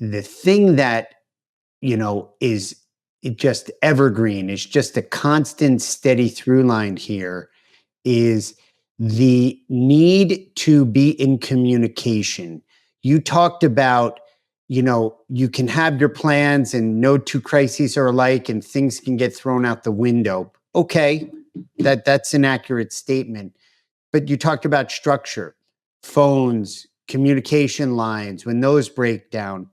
The thing that, is just evergreen, is just a constant, steady through line here, is the need to be in communication. You talked about, you can have your plans and no two crises are alike and things can get thrown out the window. Okay, that's an accurate statement. But you talked about structure, phones, communication lines, when those break down,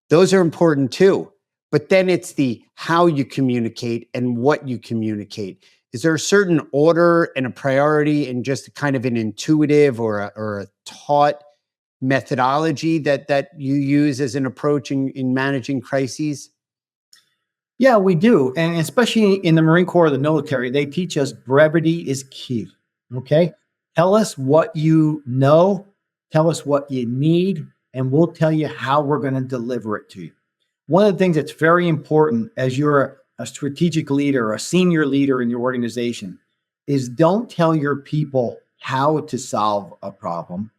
those are important too. But then it's the how you communicate and what you communicate. Is there a certain order and a priority and just kind of an intuitive or a taught methodology that you use as an approach in managing crises? Yeah, we do. And especially in the Marine Corps or the military, they teach us brevity is key. Okay. Tell us what you know, tell us what you need, and we'll tell you how we're going to deliver it to you. One of the things that's very important as you're a strategic leader, a senior leader in your organization, is don't tell your people how to solve a problem.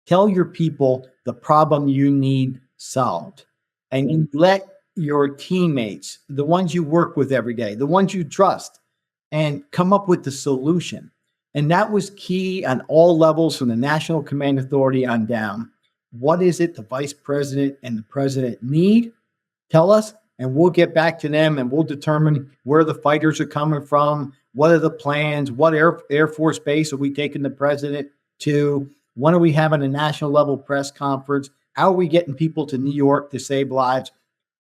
Tell your people the problem you need solved. And you let your teammates, the ones you work with every day, the ones you trust, and come up with the solution. And that was key on all levels from the National Command Authority on down. What is it the vice president and the president need? Tell us, and we'll get back to them and we'll determine where the fighters are coming from. What are the plans? What Air Force base are we taking the president to? When are we having a national level press conference? How are we getting people to New York to save lives?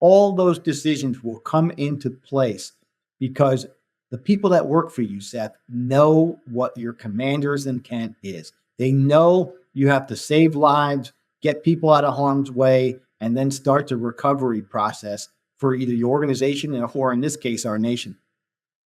All those decisions will come into place because the people that work for you, Seth, know what your commander's intent is. They know you have to save lives, get people out of harm's way, and then start the recovery process for either your organization or, in this case, our nation.